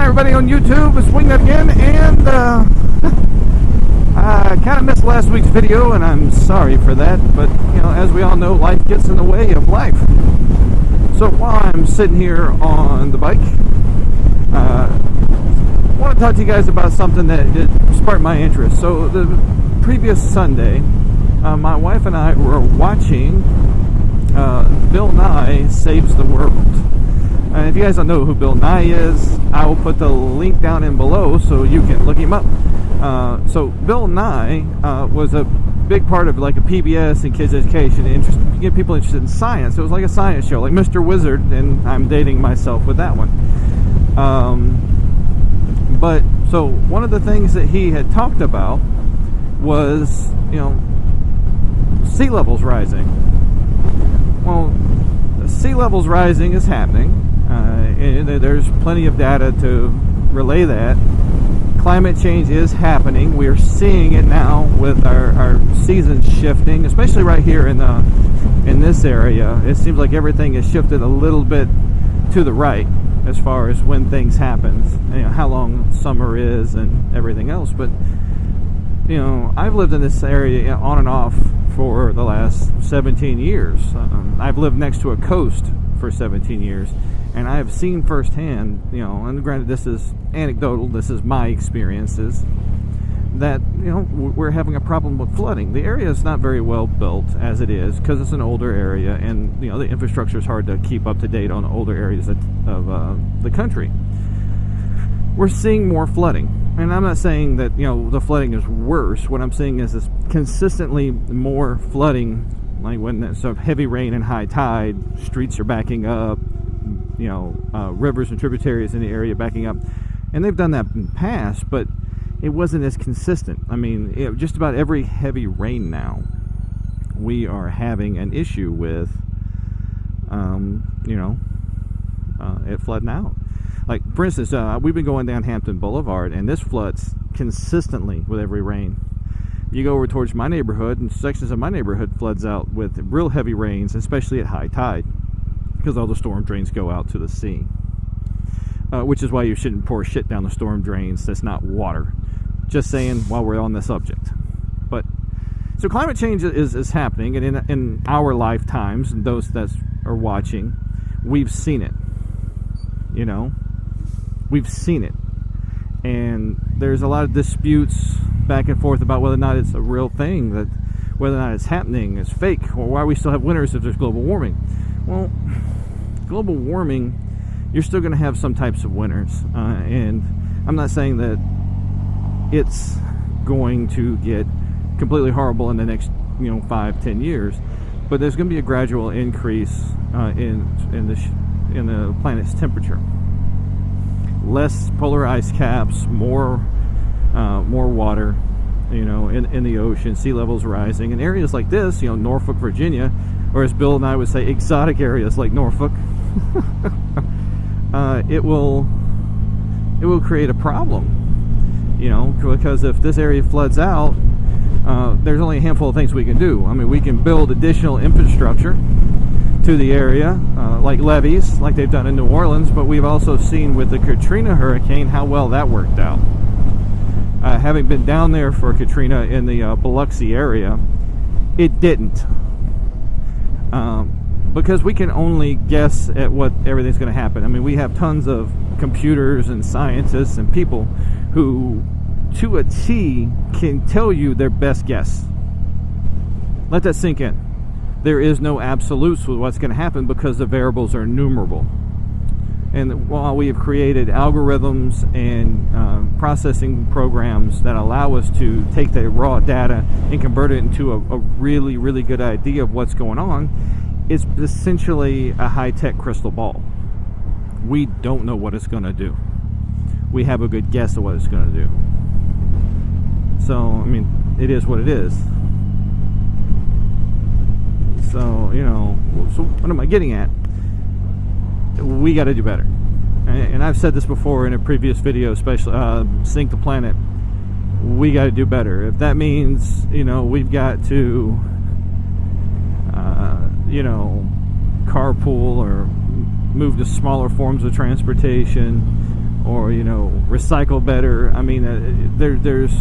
Hi everybody on YouTube, it's Wingnut again, and I kind of missed last week's video, and I'm sorry for that, but, you know, as we all know, life gets in the way of life. So while I'm sitting here on the bike, I want to talk to you guys about something that sparked my interest. So the previous Sunday, my wife and I were watching Bill Nye Saves the World. And if you guys don't know who Bill Nye is, I will put the link down in below so you can look him up. So Bill Nye was a big part of like a PBS and kids education, to get people interested in science. It was like a science show, like Mr. Wizard, and I'm dating myself with that one. But so one of the things that he had talked about was, you know, sea levels rising. Well, sea levels rising is happening. And there's plenty of data to relay that. Climate change is happening. We are seeing it now with our seasons shifting, especially right here in this area. It seems like everything is shifted a little bit to the right as far as when things happen, you know, how long summer is and everything else. But, you know, I've lived in this area on and off for the last 17 years. I've lived next to a coast for 17 years, and I have seen firsthand, you know, and granted this is anecdotal, this is my experiences, that, you know, we're having a problem with flooding. The area is not very well built as it is because it's an older area, and, you know, the infrastructure is hard to keep up to date on older areas of the country. We're seeing more flooding, and I'm not saying that, you know, the flooding is worse. What I'm saying is consistently more flooding. Like when there's heavy rain and high tide, streets are backing up, you know, rivers and tributaries in the area backing up. And they've done that in the past, but it wasn't as consistent. I mean, just about every heavy rain now, we are having an issue with, you know, it flooding out. Like, for instance, we've been going down Hampton Boulevard, and this floods consistently with every rain. You go over towards my neighborhood, and sections of my neighborhood floods out with real heavy rains, especially at high tide, because all the storm drains go out to the sea. Which is why you shouldn't pour shit down the storm drains that's not water. Just saying while we're on the subject. But so climate change is happening, and in our lifetimes, and those that are watching, we've seen it. You know, we've seen it, and there's a lot of disputes back and forth about whether or not it's a real thing, that whether or not it's happening is fake, or why we still have winters if there's global warming. Well, global warming, you're still going to have some types of winters, and I'm not saying that it's going to get completely horrible in the next, you know, 5-10 years, but there's going to be a gradual increase in the planet's temperature. Less polar ice caps, more water, you know, in the ocean, sea levels rising. In areas like this, you know, Norfolk, Virginia, or as Bill and I would say, exotic areas like Norfolk, it will create a problem, you know, because if this area floods out, there's only a handful of things we can do. I mean, we can build additional infrastructure to the area, like levees, like they've done in New Orleans, but we've also seen with the Katrina hurricane how well that worked out. Having been down there for Katrina in the Biloxi area, it didn't. Because we can only guess at what everything's going to happen. I mean, we have tons of computers and scientists and people who, to a T, can tell you their best guess. Let that sink in. There is no absolutes with what's going to happen because the variables are numerable. And while we have created algorithms and processing programs that allow us to take the raw data and convert it into a really, really good idea of what's going on, it's essentially a high-tech crystal ball. We don't know what it's going to do. We have a good guess of what it's going to do. So, I mean, it is what it is. So, you know, so what am I getting at? We got to do better. And I've said this before in a previous video, especially Sink the Planet. We got to do better. If that means, you know, we've got to, you know, carpool or move to smaller forms of transportation, or recycle better. I mean, there's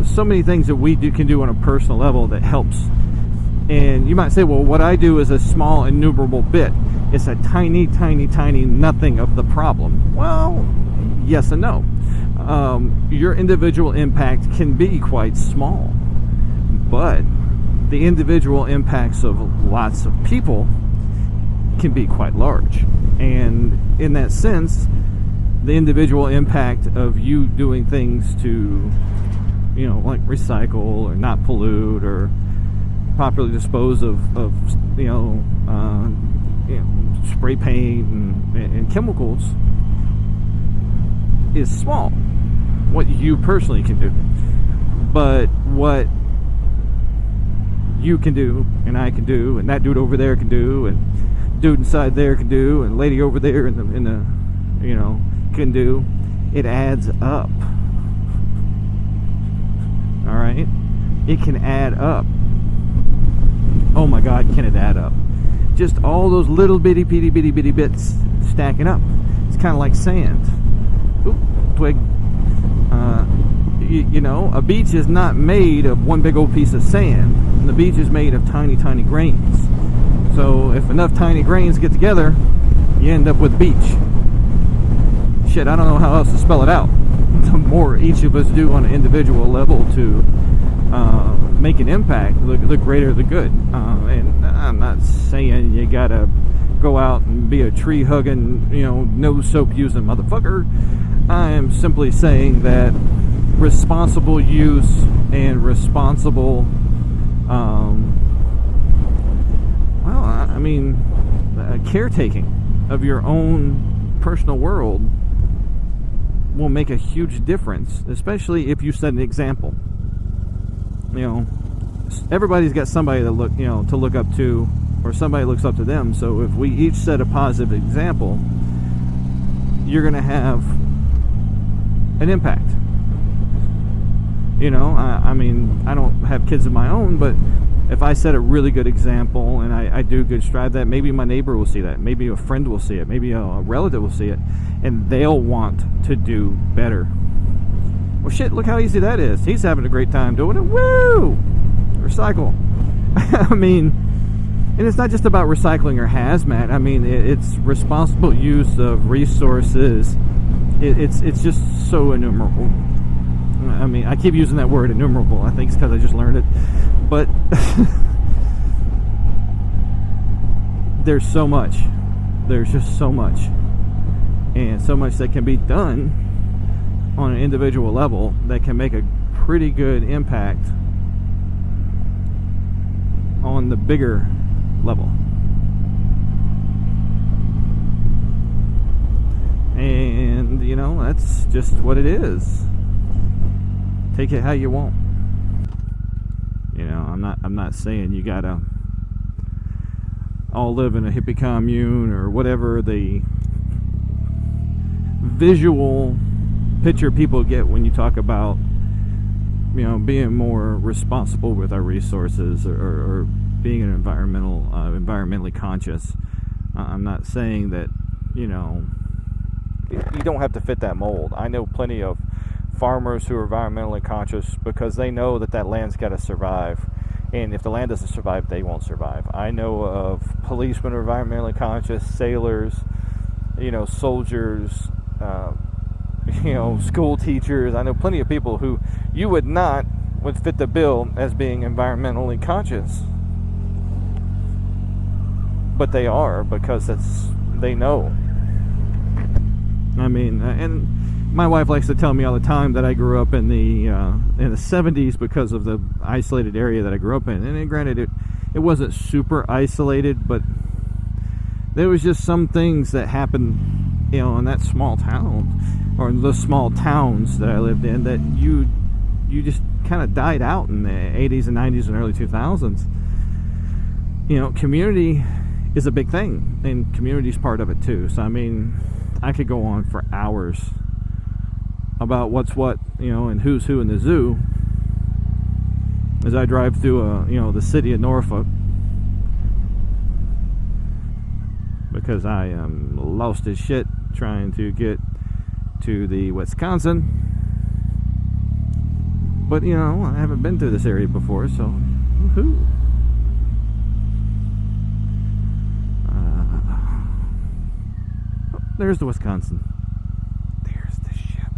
so many things that we can do on a personal level that helps. And you might say, well, what I do is a small innumerable bit. It's a tiny, tiny, tiny nothing of the problem. Well, yes and no. Your individual impact can be quite small, but the individual impacts of lots of people can be quite large. And in that sense, the individual impact of you doing things to, like recycle or not pollute or properly dispose of spray paint and chemicals is small. What you personally can do, but what you can do, and I can do, and that dude over there can do, and dude inside there can do, and lady over there in the can do, it adds up. All right, it can add up. Oh my God, can it add up? Just all those little bitty bits stacking up. It's kind of like sand. Oop, twig. A beach is not made of one big old piece of sand. The beach is made of tiny, tiny grains. So if enough tiny grains get together, you end up with beach. Shit, I don't know how else to spell it out. The more each of us do on an individual level to make an impact, the greater the good. And I'm not saying you gotta go out and be a tree hugging, no soap using motherfucker. I am simply saying that responsible use and responsible, caretaking of your own personal world will make a huge difference, especially if you set an example. Everybody's got somebody to look up to, or somebody looks up to them. So if we each set a positive example, you're going to have an impact. I don't have kids of my own, but if I set a really good example and I do good, strive that, maybe my neighbor will see that, maybe a friend will see it, maybe a relative will see it, and they'll want to do better. Well, shit, look how easy that is. He's having a great time doing it. Woo! Recycle. And it's not just about recycling or hazmat. It's responsible use of resources. It's just so innumerable. I keep using that word, innumerable. I think it's because I just learned it. But there's so much. There's just so much. And so much that can be done on an individual level that can make a pretty good impact on the bigger level. And that's just what it is. Take it how you want. I'm not saying you gotta all live in a hippie commune or whatever the visual picture people get when you talk about being more responsible with our resources or being an environmentally conscious. I'm not saying that you don't have to fit that mold. I know plenty of farmers who are environmentally conscious because they know that land's got to survive, and if the land doesn't survive, they won't survive. I know of policemen who are environmentally conscious, sailors, soldiers, school teachers. I know plenty of people who you would fit the bill as being environmentally conscious, but they are, because they know. And my wife likes to tell me all the time that I grew up in the 70s because of the isolated area that I grew up in. And granted, it wasn't super isolated, but there was just some things that happened, in that small town, or in the small towns that I lived in, that you just kind of died out in the 80s and 90s and early 2000s. Community is a big thing, and community is part of it too. So I could go on for hours about what's what, and who's who in the zoo as I drive through the city of Norfolk, because I am lost as shit trying to get to the Wisconsin. But, you know, I haven't been through this area before, so woohoo. Oh, there's the Wisconsin. There's the ship.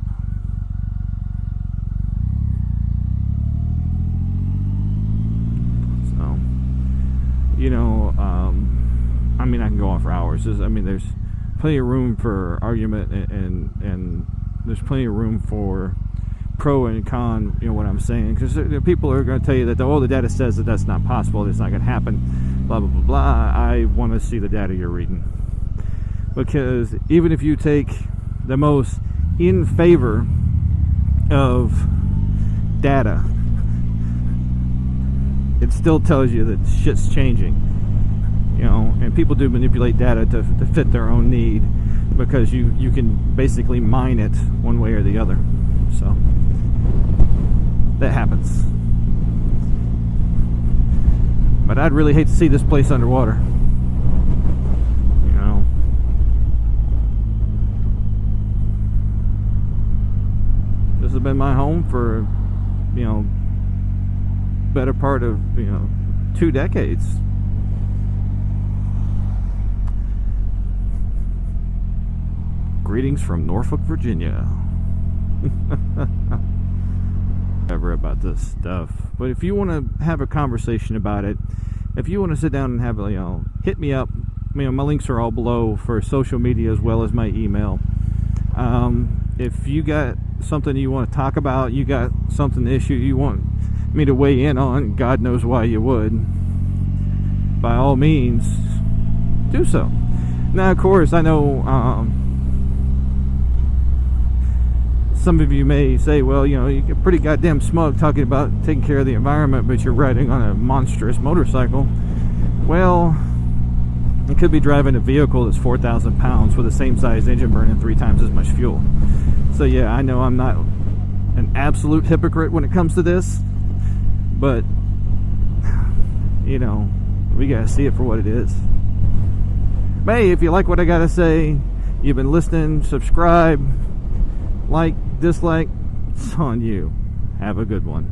So, you know, I mean, I can go on for hours. I mean, there's plenty of room for argument, and there's plenty of room for pro and con, you know what I'm saying, because people are going to tell you that the data says that that's not possible, it's not going to happen, blah blah blah blah. I want to see the data you're reading, because even if you take the most in favor of data, it still tells you that shit's changing, you know, and people do manipulate data to fit their own need, because you can basically mine it one way or the other. So that happens. But I'd really hate to see this place underwater. You know. This has been my home for, you know, better part of, you know, 2 decades. Greetings from Norfolk, Virginia. Ever about this stuff, but if you want to have a conversation about it, if you want to sit down and have a, you know, hit me up. You know, my links are all below for social media as well as my email. If you got something you want to talk about, you got something issue you want me to weigh in on, God knows why you would, by all means do so. Now of course I know some of you may say, well, you know, you get pretty goddamn smug talking about taking care of the environment, but you're riding on a monstrous motorcycle. Well, it could be driving a vehicle that's 4,000 pounds with the same size engine burning 3 times as much fuel. So yeah, I know I'm not an absolute hypocrite when it comes to this, but, you know, we gotta see it for what it is. But hey, if you like what I gotta say, you've been listening, subscribe, like, dislike, it's on you. Have a good one.